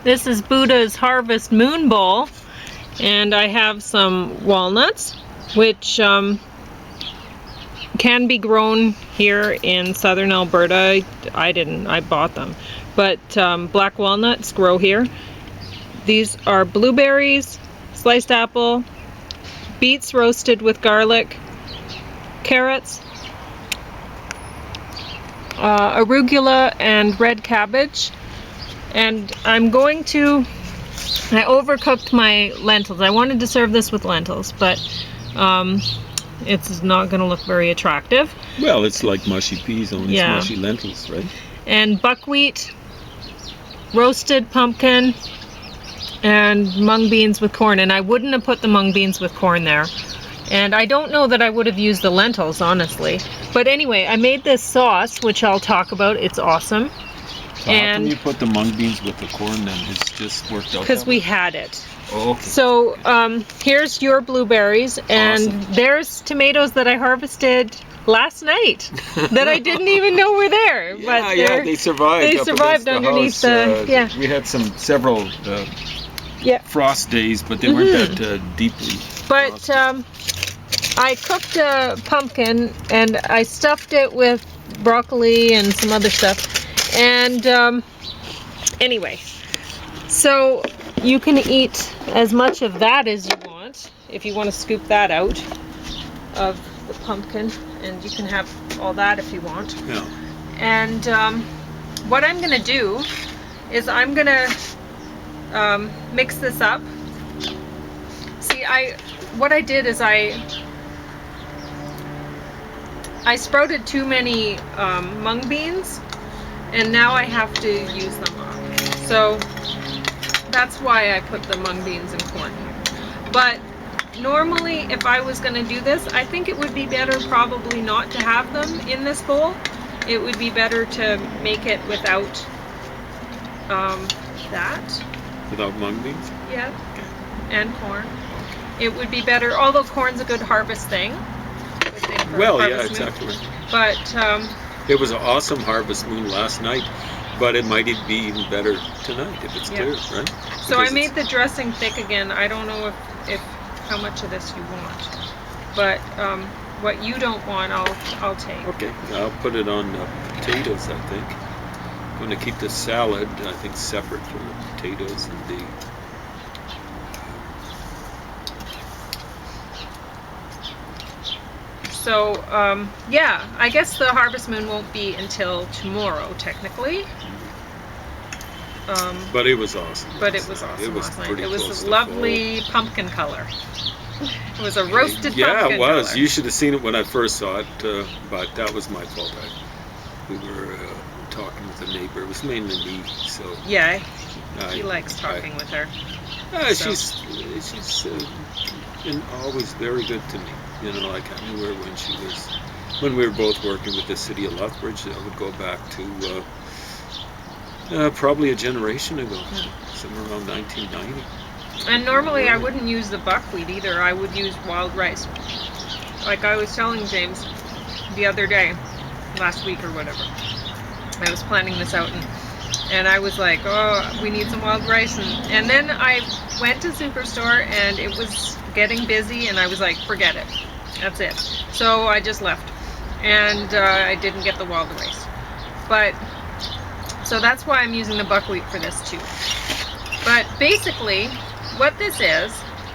This is Buddha's Harvest Moon Bowl, and I have some walnuts, which can be grown here in southern Alberta. I didn't, I bought them. But black walnuts grow here. These are blueberries, sliced apple, beets roasted with garlic, carrots, arugula and red cabbage. And I'm going to, I overcooked my lentils. I wanted to serve this with lentils, but it's not going to look very attractive. Well, it's like mushy peas, only it's mushy lentils, right? And buckwheat, roasted pumpkin, and mung beans with corn. And I wouldn't have put the mung beans with corn there. And I don't know that I would have used the lentils, honestly. But anyway, I made this sauce, which I'll talk about. It's awesome. So how come you put the mung beans with the corn then? It's just worked out because we had it. Oh, okay. So here's your blueberries, and there's tomatoes that I harvested last night that I didn't even know were there. Yeah, yeah, they survived. They survived underneath the We had several frost days, but they weren't that deeply. But I cooked a pumpkin and I stuffed it with broccoli and some other stuff. And anyway, so you can eat as much of that as you want if you want to scoop that out of the pumpkin, and you can have all that if you want. Yeah. And what I'm going to do is I'm going to mix this up. See, what I did is I sprouted too many mung beans, and now I have to use them up. So that's why I put the mung beans and corn here. But normally, if I was going to do this, I think it would be better probably not to have them in this bowl. It would be better to make it without that. Without mung beans? Yeah, and corn. It would be better, although corn's a good harvest thing. Well, yeah, exactly. But it was an awesome harvest moon last night, but it might be even better tonight if it's clear, right? So I made the dressing thick again. I don't know if how much of this you want, but what you don't want, I'll take. Okay, I'll put it on potatoes. I think I'm going to keep the salad, I think, separate from the potatoes and the. So, yeah, I guess the harvest moon won't be until tomorrow, technically. But it was awesome. But it was awesome. It was pretty It was close a to lovely pumpkin color. It was a roasted pumpkin color. Yeah, it was. color. You should have seen it when I first saw it, but that was my fault. We were talking with a neighbor. It was mainly me, so. Yeah, he likes talking with her. So. She's been always very good to me. You know, like I knew her when we were both working with the city of Lethbridge. I would go back to probably a generation ago, somewhere around 1990. And normally I wouldn't use the buckwheat either. I would use wild rice. Like I was telling James the other day, last week or whatever. I was planning this out and I was like, oh, we need some wild rice. And then I went to Superstore and it was getting busy and I was like, forget it. That's it. So I just left. And I didn't get the wild rice. But, so that's why I'm using the buckwheat for this too. But basically, what this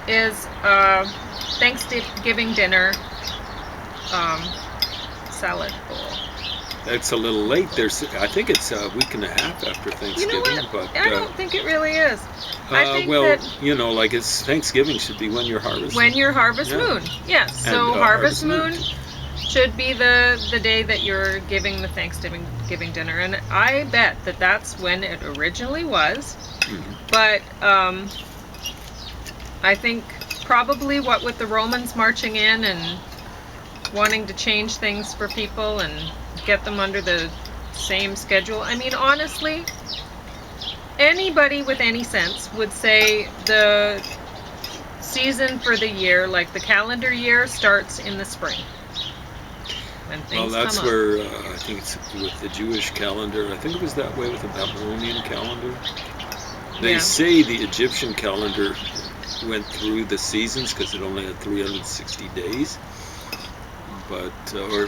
is Thanksgiving dinner salad bowl. It's a little late. I think it's a week and a half after Thanksgiving. You know what? But I don't think it really is. I think well, that, you know, like it's Thanksgiving should be when you're harvesting. When you're harvest moon, yes. So harvest moon should be the day that you're giving the Thanksgiving dinner, and I bet that that's when it originally was. Mm-hmm. But I think probably what with the Romans marching in and wanting to change things for people and get them under the same schedule. I mean, honestly, anybody with any sense would say the season for the year, like the calendar year, starts in the spring. When things well, that's come where I think it's with the Jewish calendar. I think it was that way with the Babylonian calendar. They Yeah. say the Egyptian calendar went through the seasons because it only had 360 days, but or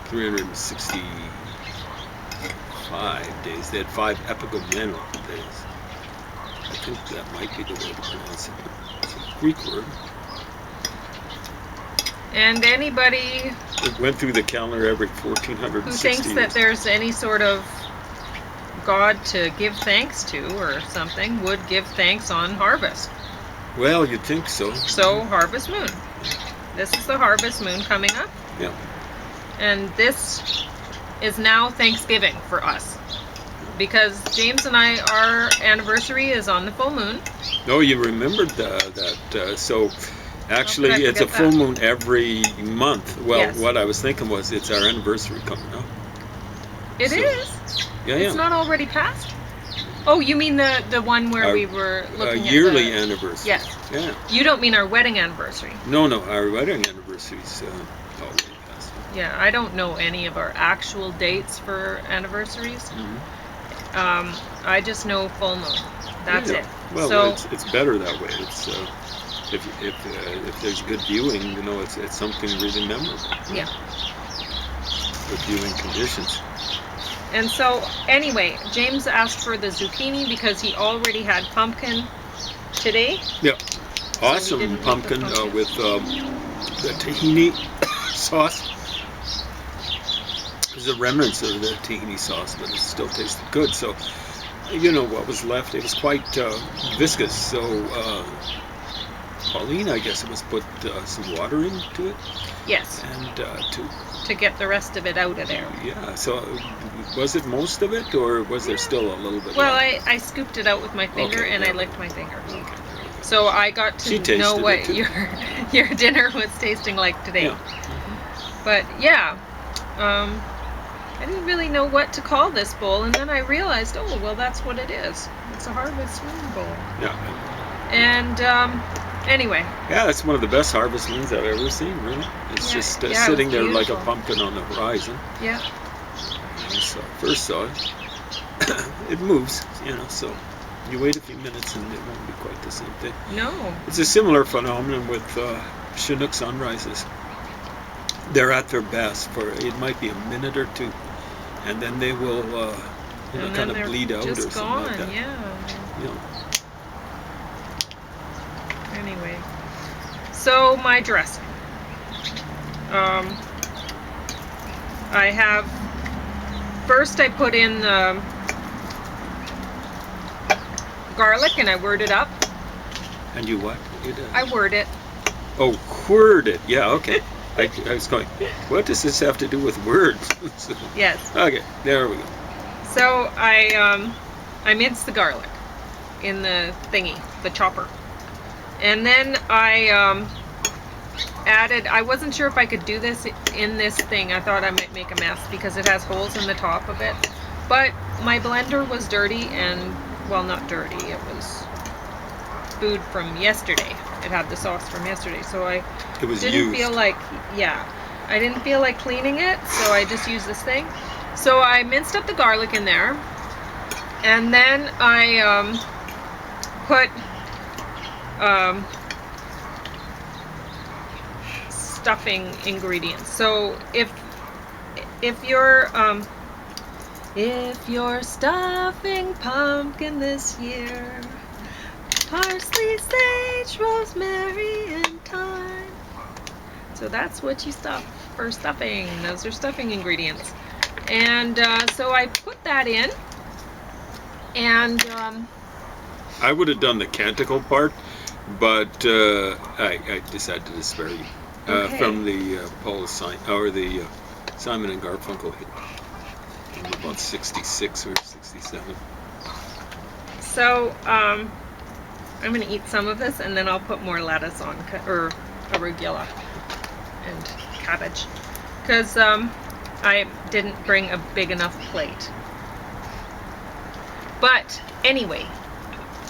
365 days. They had 5 epigomeno days. I think that might be the way to pronounce it. It's a Greek word. And anybody It went through the calendar every who 1460 thinks that years. there's any sort of God to give thanks to or something would give thanks on harvest. Well, you'd think so. So, harvest moon. This is the harvest moon coming up. Yeah. And this is now Thanksgiving for us. Because James and I, our anniversary is on the full moon. No, you remembered so actually, How could I it's a forget full that? moon every month. Well, Yes. what I was thinking was it's our anniversary coming up. It So- is. Yeah, It's yeah. not already passed? Oh, you mean the one where Our- we were looking yearly at the... anniversary. Yes. Yeah. You don't mean our wedding anniversary. No, our wedding anniversary's already passed. Yeah, I don't know any of our actual dates for anniversaries. Mhm. I just know full moon. That's Yeah. it. Well, So, it's better that way. It's if there's good viewing, it's something really memorable. yeah. Good viewing conditions. And so, anyway, James asked for the zucchini because he already had pumpkin today. Awesome didn't make the pumpkin, pumpkin. with the tahini sauce. There's the remnants of the tahini sauce, but it still tasted good. So, what was left, it was quite viscous. So, Pauline, I guess it was put some water into it, Yes, and to get the rest of it out of there. so was it most of it, or was there still a little bit Well, left? I scooped it out with my finger Okay, and I yeah. licked my finger. So I got She to know tasted what it, too. your dinner was tasting like today. Yeah. But yeah, I didn't really know what to call this bowl, and then I realized, oh well, that's what it is. It's a harvest moon bowl. Yeah. And anyway, Yeah, that's one of the best harvest moons I've ever seen, really. It's Yeah, just yeah, it sitting was there like a beautiful. pumpkin on the horizon. yeah, When I first saw it. It moves, so you wait a few minutes and it won't be quite the same thing. no, It's a similar phenomenon with Chinook sunrises. They're at their best for, it might be a minute or two, and then they will, and then kind of they're bleed out or just something gone. like that. Yeah. Anyway, so my dressing. I have first I put in the garlic and I whirred it up. And you what? You did? I whirred it. Oh, whirred it. Yeah, okay. I was going, what does this have to do with words? Yes. Okay, there we go. So I minced the garlic in the thingy, the chopper, and then I added. I wasn't sure if I could do this in this thing. I thought I might make a mess because it has holes in the top of it. But my blender was dirty and, well, not dirty. It was food from yesterday. It had the sauce from yesterday, so I It was didn't used. feel like, I didn't feel like cleaning it, so I just used this thing. So I minced up the garlic in there, and then I put stuffing ingredients. So if you're stuffing pumpkin this year, parsley, sage, rosemary, and thyme. So that's what you stuff for stuffing. Those are stuffing ingredients. And so I put that in, and I would have done the canticle part, but I decided to spare you Okay. from the the Simon and Garfunkel hit in about 66 or 67. so I'm gonna eat some of this, and then I'll put more lettuce on, or arugula and cabbage, because I didn't bring a big enough plate. But anyway,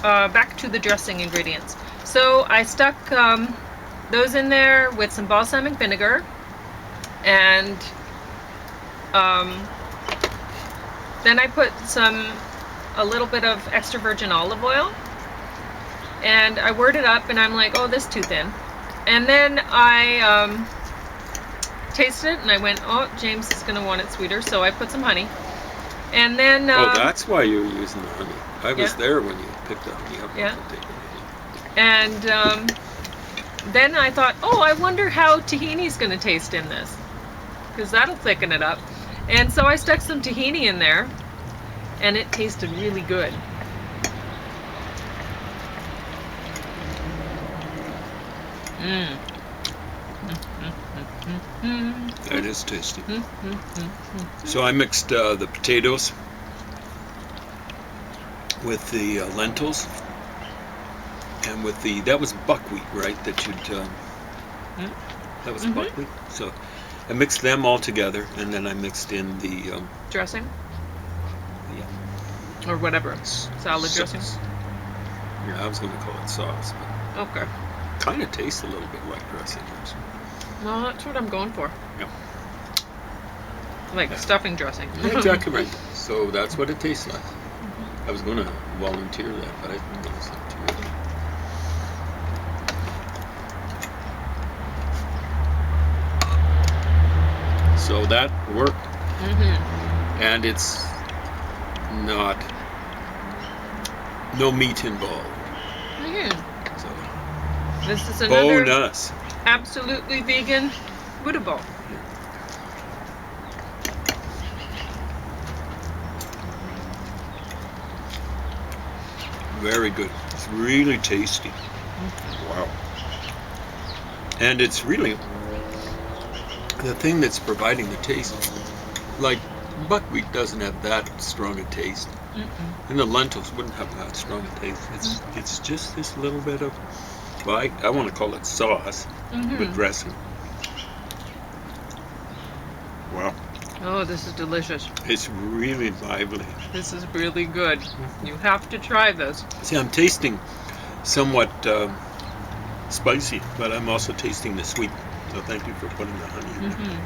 back to the dressing ingredients. So I stuck those in there with some balsamic vinegar, and then I put some a little bit of extra virgin olive oil. And I whirred it up, and I'm like, oh, this is too thin. And then I tasted it, and I went, oh, James is going to want it sweeter, so I put some honey. And then... oh, that's why you were using the honey. I was Yeah. there when you picked the honey up. Yeah. to take it. And then I thought, oh, I wonder how tahini's going to taste in this, because that'll thicken it up. And so I stuck some tahini in there, and it tasted really good. Mm. That is tasty. So I mixed the potatoes with the lentils and with the, that was buckwheat, right? That you'd, that was buckwheat. So I mixed them all together, and then I mixed in the, Dressing? yeah, Or whatever. Salad dressing? sauce. Yeah, I was going to call it sauce, but Okay. kind of tastes a little bit like dressing. Actually. Well, that's what I'm going for. Yeah. Like stuffing dressing. Exactly right. So that's what it tastes like. I was going to volunteer that, but I didn't want to too early. So that worked, and it's not no meat involved. So This is another bonus. absolutely vegan Buddha bowl. Very good. It's really tasty. Wow. And it's really the thing that's providing the taste. Like buckwheat doesn't have that strong a taste, and the lentils wouldn't have that strong a taste. It's just this little bit of, well, I want to call it sauce with dressing. Wow. Oh, this is delicious. It's really lively. This is really good. You have to try this. See, I'm tasting somewhat spicy, but I'm also tasting the sweet. So thank you for putting the honey in there.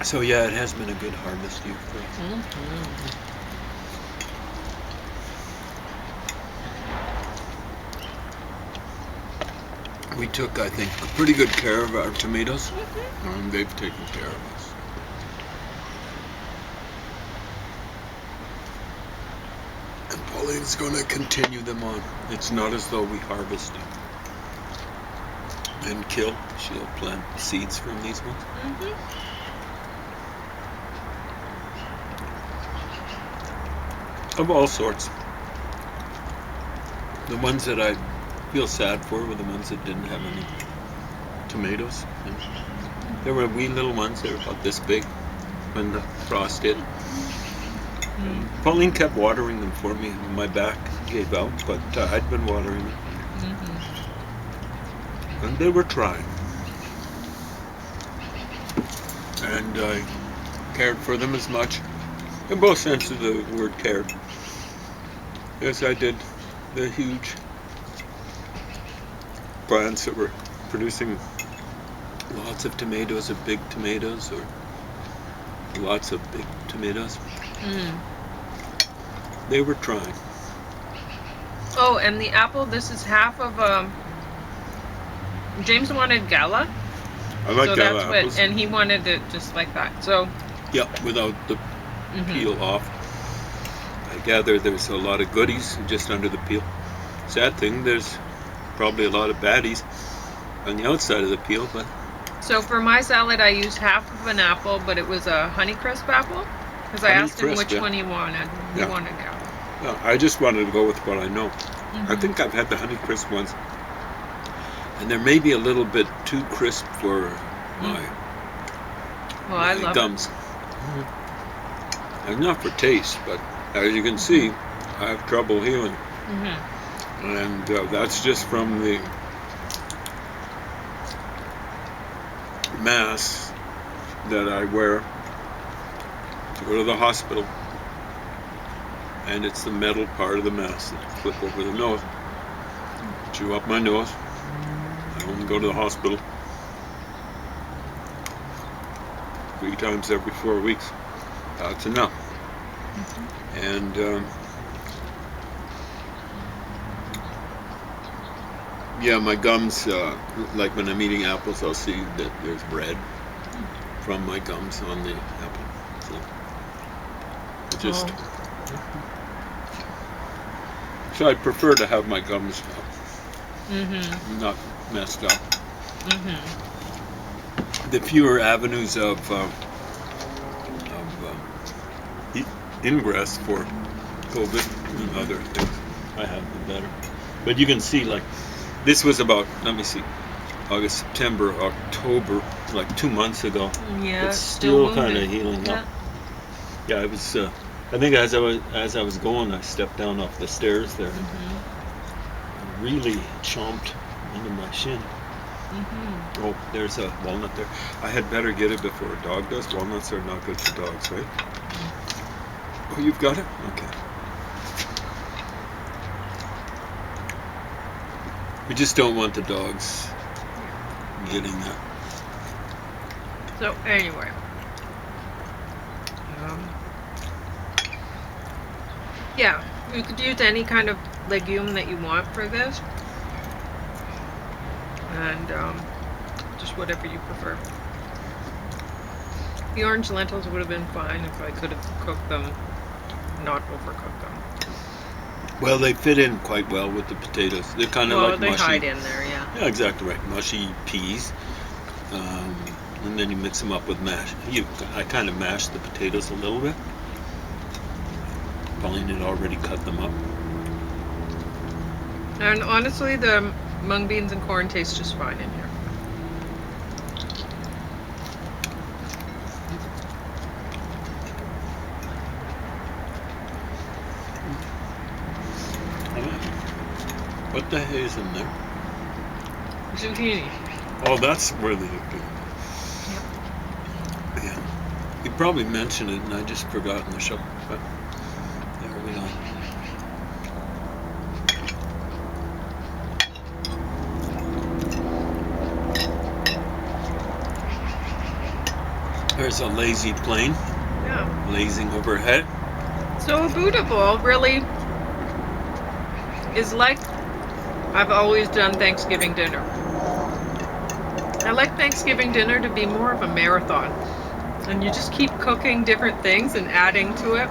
So yeah, it has been a good harvest year for us. We took, I think, pretty good care of our tomatoes, and they've taken care of us. And Pauline's going to continue them on. It's not as though we harvest them and kill. She'll plant seeds from these ones. Of all sorts. The ones that I feel sad for were the ones that didn't have any tomatoes. And there were wee little ones. They were about this big when the frost hit. Pauline kept watering them for me, and my back gave out, but I'd been watering them. And they were trying. And I cared for them as much, in both senses of the word cared, as I did the huge plants that were producing lots of tomatoes, or big tomatoes, or lots of big tomatoes. They were trying. Oh, and the apple, this is half of James wanted Gala. I like so Gala that's apples. what, and he wanted it just like that. So Yeah, without the peel off. I gather there's a lot of goodies just under the peel. Sad thing, there's probably a lot of baddies on the outside of the peel, but so for my salad, I used half of an apple, but it was a Honeycrisp apple. Because I asked him Honeycrisp, which yeah. one he wanted. He Yeah. wanted Gala. no, I just wanted to go with what I know. I think I've had the Honeycrisp ones, and they're maybe a little bit too crisp for my, Well, I my love gums. And not for taste, but as you can see, I have trouble healing. And that's just from the mask that I wear to go to the hospital. And it's the metal part of the mask that you flip over the nose. Chew up my nose. I won't go to the hospital. 3 times every 4 weeks. That's enough. And yeah, my gums, like when I'm eating apples, I'll see that there's bread from my gums on the apple. So it just. So I prefer to have my gums not messed up. The fewer avenues of ingress for COVID and other things I have, the better. But you can see, like, this was about, let me see, August, September, October, like 2 months ago. Yeah, it's still kind of moving. healing up. Yeah, it was. I think as I was going, I stepped down off the stairs there. And really chomped into my shin. Oh, there's a walnut there. I had better get it before a dog does. Walnuts are not good for dogs, right? Oh, you've got it? Okay. We just don't want the dogs getting that. So anyway, yeah, you could use any kind of legume that you want for this, and just whatever you prefer. The orange lentils would have been fine if I could have cooked them, not overcooked them. Well, they fit in quite well with the potatoes. They're kind of like they mushy. hide in there, yeah. Yeah, exactly right. Mushy peas, and then you mix them up with mash. I kind of mashed the potatoes a little bit. Pauline had already cut them up. And honestly, the mung beans and corn taste just fine in here. What the hay is in there? Zucchini. Oh, that's where they look good. Yeah. You probably mentioned it, and I just forgot in the shop. But there we go. There's a lazy plane. Yeah. Lazing overhead. So a Buddha bowl really is like I've always done Thanksgiving dinner. I like Thanksgiving dinner to be more of a marathon, and you just keep cooking different things and adding to it.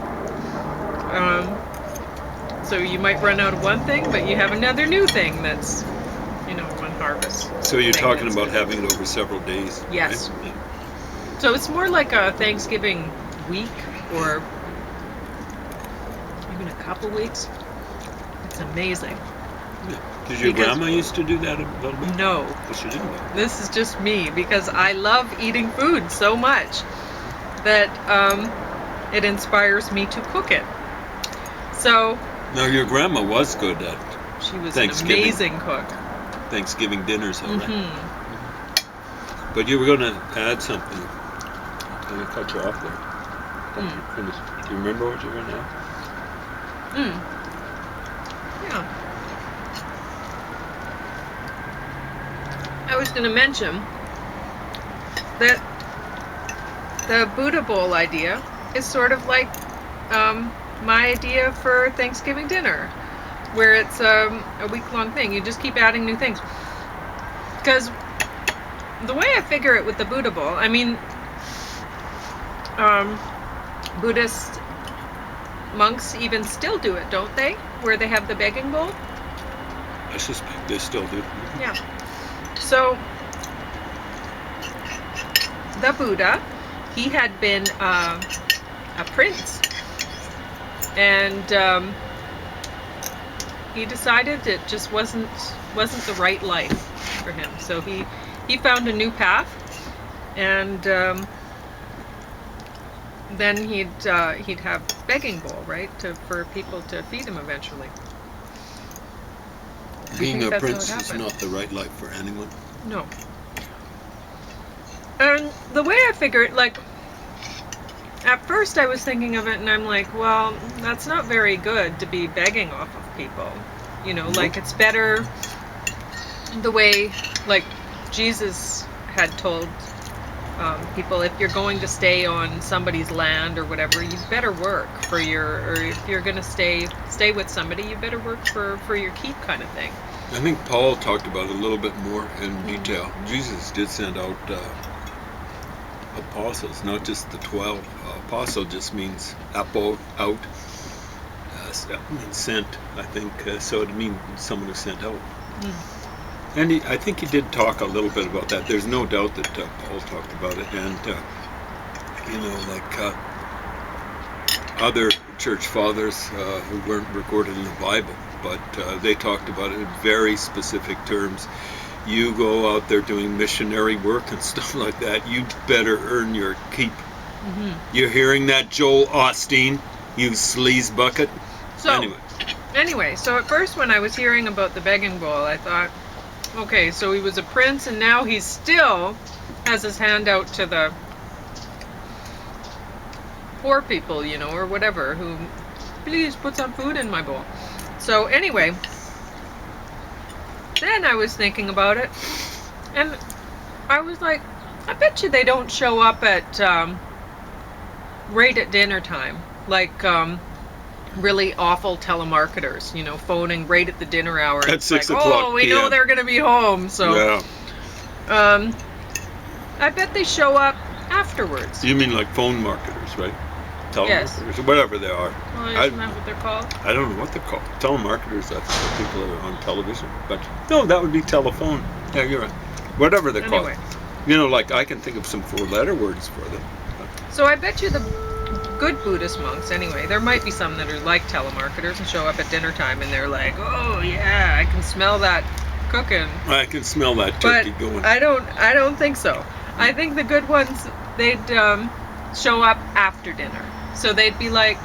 So you might run out of one thing, but you have another new thing that's, one harvest. So you're talking about having it over several days? Yes. Right? Yeah. So it's more like a Thanksgiving week or even a couple weeks. It's amazing. Did your grandma used to do that a little bit? No. But she didn't. This is just me because I love eating food so much that it inspires me to cook it. So. Now your grandma was good at. She was an amazing cook. Thanksgiving dinners, all right. But you were going to add something. I'm going to cut you off there. Do you remember what you were going to add? Yeah. I was going to mention that the Buddha bowl idea is sort of like my idea for Thanksgiving dinner, where it's a week-long thing. You just keep adding new things. Because the way I figure it with the Buddha bowl, I mean, Buddhist monks even still do it, don't they? Where they have the begging bowl? I suspect they still do. Yeah. So, the Buddha, he had been a prince, and he decided it just wasn't the right life for him. So he found a new path, and then he'd have begging bowl, right, for people to feed him eventually. Being a prince is not the right life for anyone. No. And the way I figure it, like, at first I was thinking of it and I'm like, well, that's not very good to be begging off of people. Like, it's better the way, like, Jesus had told people, if you're going to stay on somebody's land or whatever, you better work for or if you're going to stay with somebody, you better work for your keep, kind of thing. I think Paul talked about it a little bit more in detail. Jesus did send out apostles, not just the 12. Apostle just means apo, out. Means sent, I think. So it means someone who sent out. And I think he did talk a little bit about that. There's no doubt that Paul talked about it. And, like other church fathers who weren't recorded in the Bible, but they talked about it in very specific terms. You go out there doing missionary work and stuff like that, you better earn your keep. You're hearing that, Joel Osteen, you sleaze bucket? So, anyway, so at first when I was hearing about the begging bowl, I thought, okay, so he was a prince and now he still has his hand out to the poor people, or whatever, who, please put some food in my bowl. So anyway, then I was thinking about it, and I was like, I bet you they don't show up at right at dinner time, like really awful telemarketers, phoning right at the dinner hour. At 6 like, o'clock. Oh, we know they're going to be home, so yeah. I bet they show up afterwards. You mean like phone marketers, right? Telemarketers, Yes. whatever they are. Well, isn't that what they're called? I don't know what they're called. Telemarketers, that's the people that are on television. But no, that would be telephone. Yeah, you're right. Whatever they're called. Like I can think of some 4-letter words for them. So I bet you the good Buddhist monks, anyway, there might be some that are like telemarketers and show up at dinner time and they're like, oh yeah, I can smell that cooking. I can smell that turkey going. I don't think so. I think the good ones, they'd show up after dinner. So they'd be like,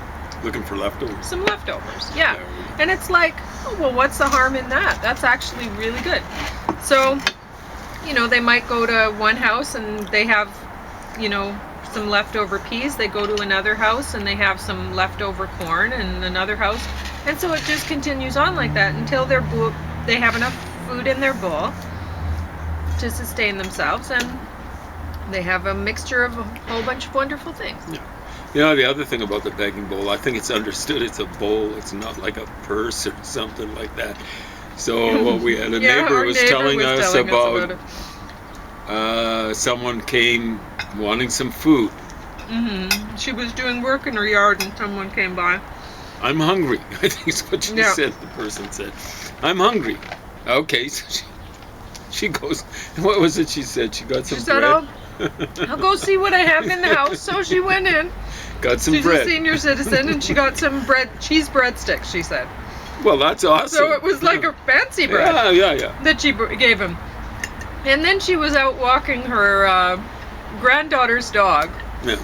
looking for leftovers. Some leftovers, yeah. And it's like, oh, well, what's the harm in that? That's actually really good. So, they might go to one house and they have, some leftover peas. They go to another house and they have some leftover corn, and another house. And so it just continues on like that until they have enough food in their bowl to sustain themselves, and they have a mixture of a whole bunch of wonderful things. Yeah. The other thing about the begging bowl, I think it's understood it's a bowl. It's not like a purse or something like that. So what we had a neighbor was telling us about someone came wanting some food. She was doing work in her yard and someone came by. I'm hungry, I think is what she said. The person said, I'm hungry. Okay, so she goes, what was it she said? She got some bread. I'll go see what I have in the house. So she went in. Got some bread. She's a senior citizen, and she got some cheese breadsticks, she said. Well, that's awesome. So it was like a fancy bread. Yeah. That she gave him. And then she was out walking her granddaughter's dog. Yeah.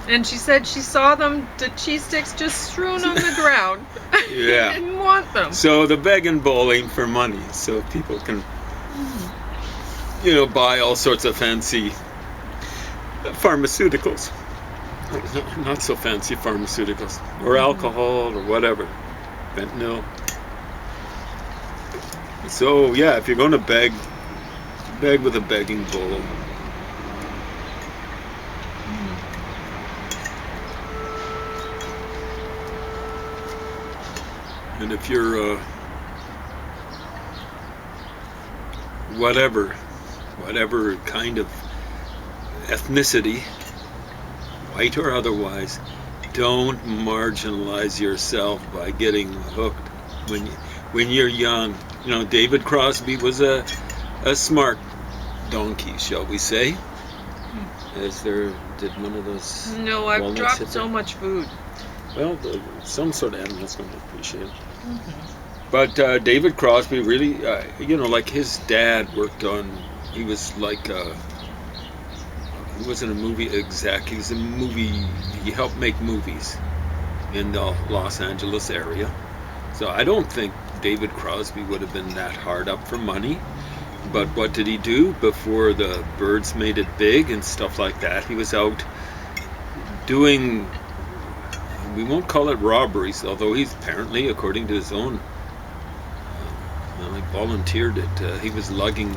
And she said she saw the cheese sticks just strewn on the ground. Yeah. She didn't want them. So the begging bowl ain't for money, so people can, buy all sorts of fancy pharmaceuticals. Not so fancy pharmaceuticals. Or alcohol or whatever. Fentanyl. So, yeah, if you're going to beg with a begging bowl. And if you're whatever kind of ethnicity, white or otherwise, don't marginalize yourself by getting hooked when you're young. David Crosby was a smart donkey, shall we say? Did one of those? No, I've dropped so much food. Well, some sort of animal's going to appreciate it. But David Crosby really, like his dad worked on, he was like, he wasn't a movie exec, he was he helped make movies in the Los Angeles area. So I don't think David Crosby would have been that hard up for money. But what did he do before the Birds made it big and stuff like that? He was out doing, we won't call it robberies, although he's apparently, according to his own, he volunteered it. He was lugging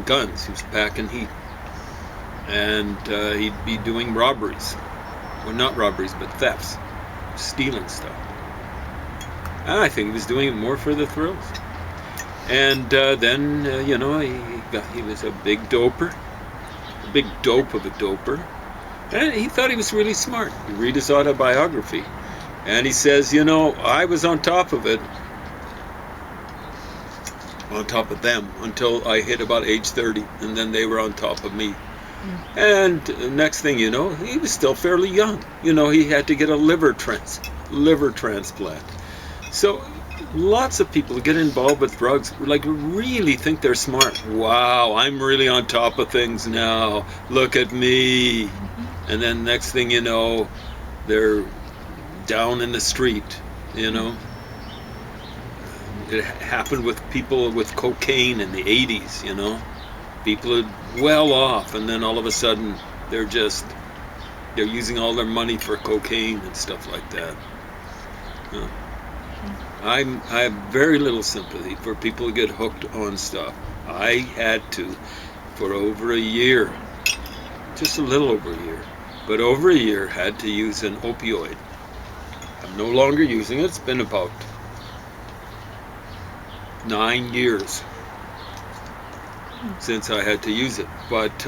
guns. He was packing heat. and he'd be doing robberies. Well, not robberies, but thefts, stealing stuff. And I think he was doing it more for the thrills. And then, he was a big doper, a big dope of a doper. And he thought he was really smart. You read his autobiography, and he says, I was on top of it, on top of them, until I hit about age 30, and then they were on top of me. And next thing you know, he was still fairly young. He had to get a liver transplant. So lots of people get involved with drugs, really think they're smart. Wow, I'm really on top of things now. Look at me. And then next thing you know, they're down in the street, It happened with people with cocaine in the 80s, People are well off, and then all of a sudden they're using all their money for cocaine and stuff like that. I have very little sympathy for people who get hooked on stuff. I had to for over a year, just a little over a year, but over a year had to use an opioid. I'm no longer using it. It's been about 9 years since I had to use it. But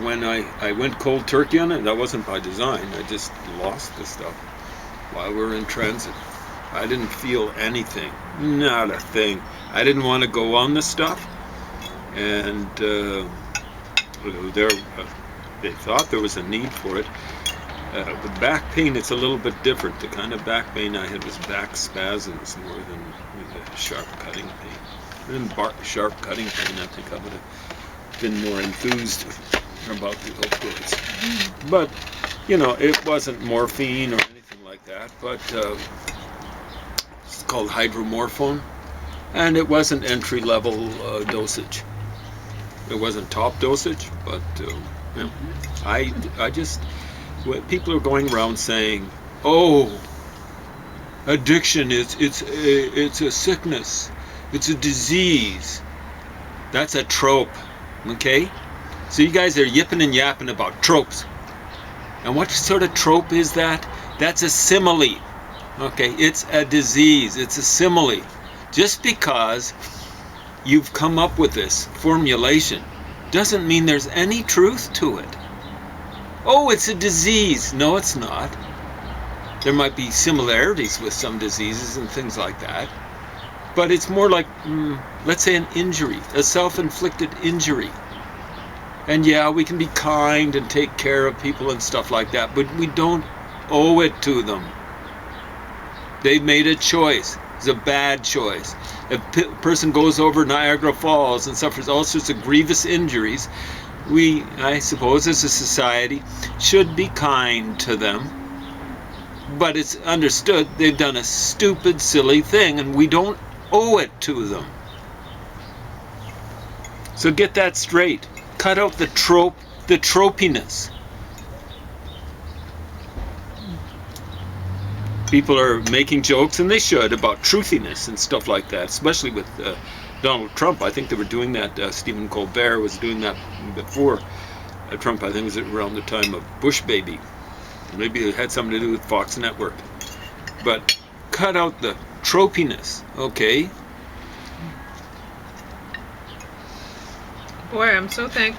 when I went cold turkey on it, that wasn't by design. I just lost the stuff while we were in transit. I didn't feel anything, not a thing. I didn't want to go on the stuff, and they thought there was a need for it. The back pain, it's a little bit different. The kind of back pain I had was back spasms more than sharp cutting pain. And sharp cutting pain, I think I would have been more enthused about the opioids. But, it wasn't morphine or anything like that, but it's called hydromorphone, and it wasn't entry-level dosage. It wasn't top dosage, but people are going around saying, "Oh, addiction it's a sickness, it's a disease." That's a trope, okay? So you guys are yipping and yapping about tropes. And what sort of trope is that? That's a simile. Okay, it's a disease. It's a simile. Just because you've come up with this formulation doesn't mean there's any truth to it. Oh, it's a disease. No, it's not. There might be similarities with some diseases and things like that. But it's more like, let's say, an injury, a self-inflicted injury. And yeah, we can be kind and take care of people and stuff like that, but we don't owe it to them. They've made a choice. It's a bad choice. If a person goes over Niagara Falls and suffers all sorts of grievous injuries, we, I suppose, as a society, should be kind to them. But it's understood they've done a stupid, silly thing, and we don't owe it to them. So get that straight. Cut out the tropiness. People are making jokes, and they should, about truthiness and stuff like that, especially with Donald Trump. I think they were doing that. Stephen Colbert was doing that before Trump. I think it was around the time of Bush Baby. Maybe it had something to do with Fox Network. But cut out the tropiness, okay? Boy, I'm so thankful